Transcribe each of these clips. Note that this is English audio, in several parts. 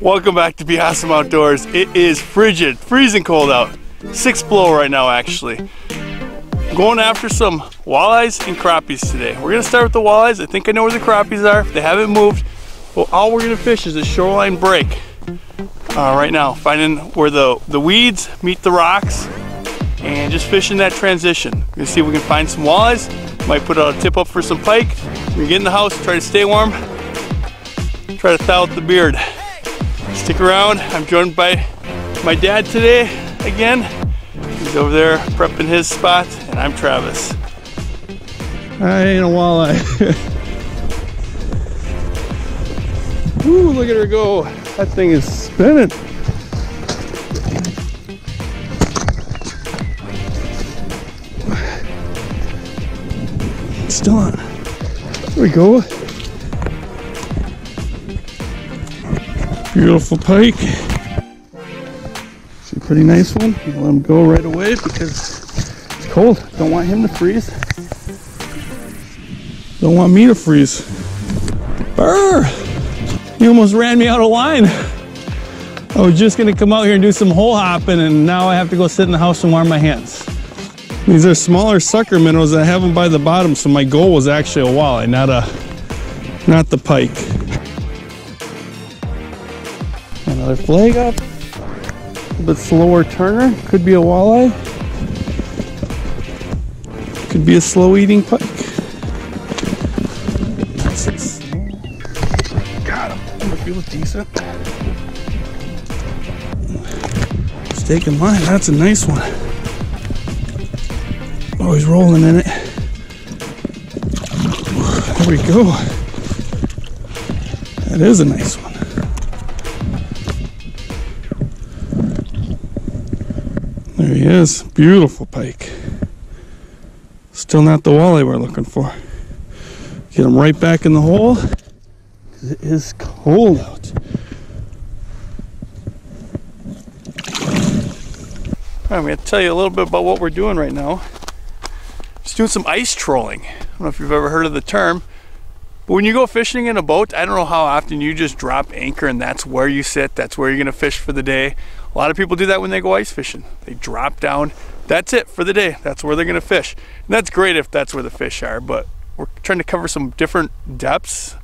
Welcome back to Be Awesome Outdoors. It is frigid, freezing cold out. 6 below right now actually. I'm going after some walleyes and crappies today. We're gonna start with the walleyes. I think I know where the crappies are. If they haven't moved, well, all we're gonna fish is a shoreline break. Right now, finding where the weeds meet the rocks and just fishing that transition. We're gonna see if we can find some walleyes. Might put a tip up for some pike. We're gonna get in the house, try to stay warm, try to thaw out the beard. Stick around. I'm joined by my dad today again. He's over there prepping his spot, and I'm Travis. I ain't a walleye. Ooh, look at her go. That thing is spinning. Still on. There we go. Beautiful pike. It's a pretty nice one. I'll let him go right away because it's cold. Don't want him to freeze. Don't want me to freeze. Brr! He almost ran me out of line. I was just gonna come out here and do some hole hopping, and now I have to go sit in the house and warm my hands. These are smaller sucker minnows. I have them by the bottom, so my goal was actually a walleye, not the pike. Another flag up. A little bit slower turner. Could be a walleye. Could be a slow eating pike. Got him. I feel decent. Steak in line. That's a nice one. Oh, he's rolling in it. There we go. That is a nice one. There he is. Beautiful pike. Still not the walleye we're looking for. Get him right back in the hole. It is cold out. All right, I'm going to tell you a little bit about what we're doing right now. Just doing some ice trolling. I don't know if you've ever heard of the term, but when you go fishing in a boat, I don't know how often you just drop anchor and that's where you sit, that's where you're gonna fish for the day. A lot of people do that when they go ice fishing. They drop down, that's it for the day, that's where they're gonna fish. And that's great if that's where the fish are, but we're trying to cover some different depths,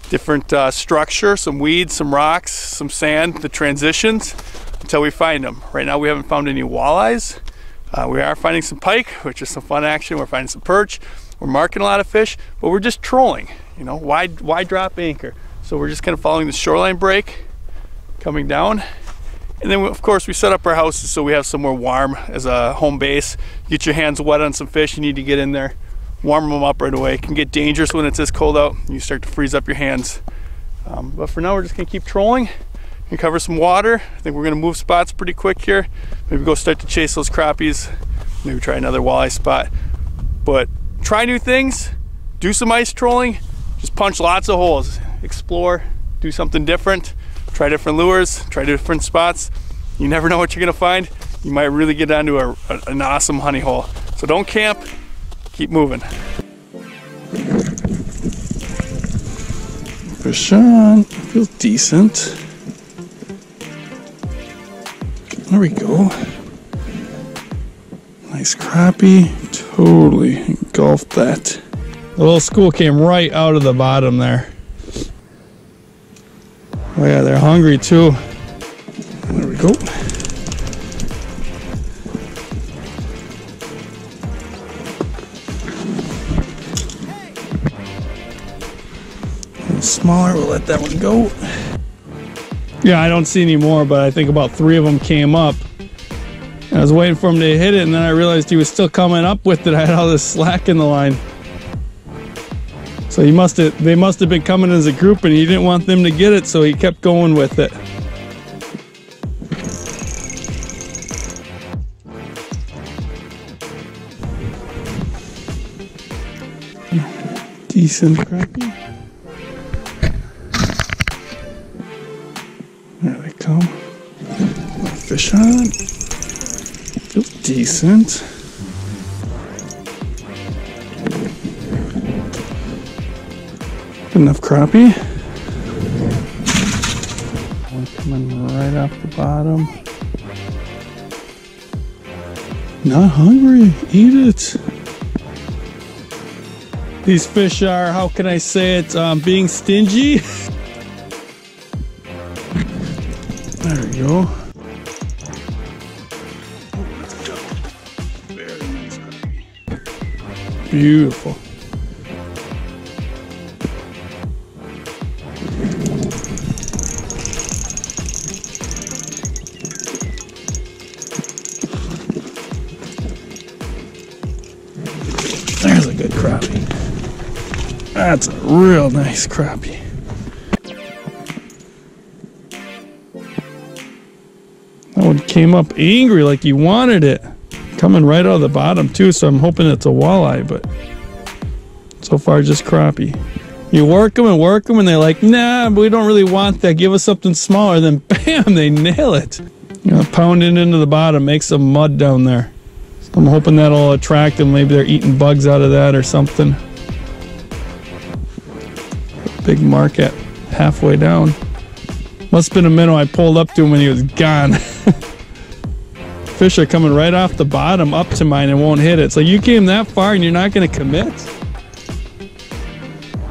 different structure, some weeds, some rocks, some sand, the transitions, until we find them. Right now we haven't found any walleyes. We are finding some pike, which is some fun action. We're finding some perch. We're marking a lot of fish, but we're just trolling. You know, why drop anchor? So we're just kind of following the shoreline break, coming down. And then of course we set up our houses so we have somewhere warm as a home base. Get your hands wet on some fish, you need to get in there, warm them up right away. It can get dangerous when it's this cold out. You start to freeze up your hands. But for now we're just gonna keep trolling and cover some water. I think we're gonna move spots pretty quick here. Maybe go start to chase those crappies. Maybe try another walleye spot. But try new things, do some ice trolling, just punch lots of holes, explore, do something different, try different lures, try different spots. You never know what you're gonna find. You might really get onto an awesome honey hole. So don't camp, keep moving. Fish on, feels decent. There we go. Nice crappie, totally engulfed that. The little school came right out of the bottom there. Oh yeah, they're hungry too. There we go. A little smaller, we'll let that one go. Yeah, I don't see any more, but I think about 3 of them came up. I was waiting for him to hit it, and then I realized he was still coming up with it. I had all this slack in the line. So they must have been coming as a group, and he didn't want them to get it, so he kept going with it. Decent crappie. There they come. Fish on. Feels decent. Good enough crappie. one coming right off the bottom. Not hungry. Eat it. These fish are, how can I say it, being stingy. There we go. Very nice crappie. Beautiful. There's a good crappie. That's a real nice crappie. That one came up angry like he wanted it. Coming right out of the bottom too, so I'm hoping it's a walleye, but so far just crappie. You work them and they're like, nah, but we don't really want that. Give us something smaller. Then bam, they nail it. You know, pounding into the bottom, make some mud down there. So I'm hoping that'll attract them. Maybe they're eating bugs out of that or something. Big mark at halfway down. Must have been a minnow. I pulled up to him when he was gone. Fish are coming right off the bottom up to mine and won't hit it. So you came that far and you're not going to commit?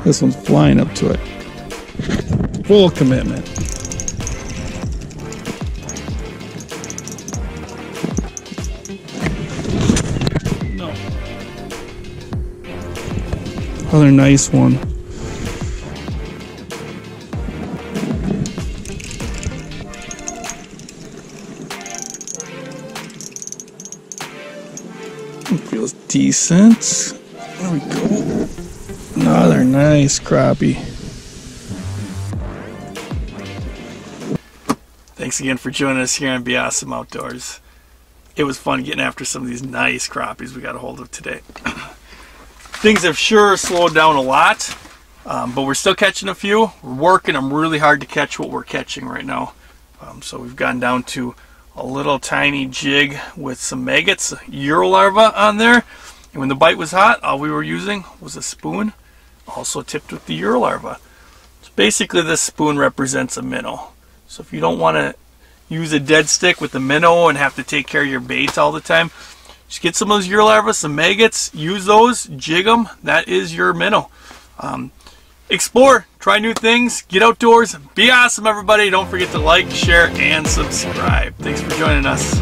This one's flying up to it. Full commitment. No. Another nice one. Feels decent. There we go. Another nice crappie. Thanks again for joining us here on Be Awesome Outdoors. It was fun getting after some of these nice crappies we got a hold of today. Things have sure slowed down a lot, but we're still catching a few. We're working them really hard to catch what we're catching right now. So we've gone down to a little tiny jig with some maggots, Eurolarva on there. And when the bite was hot, all we were using was a spoon, also tipped with the Eurolarva. So basically this spoon represents a minnow. So if you don't want to use a dead stick with the minnow and have to take care of your baits all the time, just get some of those Eurolarva, some maggots, use those, jig them. That is your minnow. Explore, try new things, get outdoors, be awesome everybody. Don't forget to like, share, and subscribe. Thanks for joining us.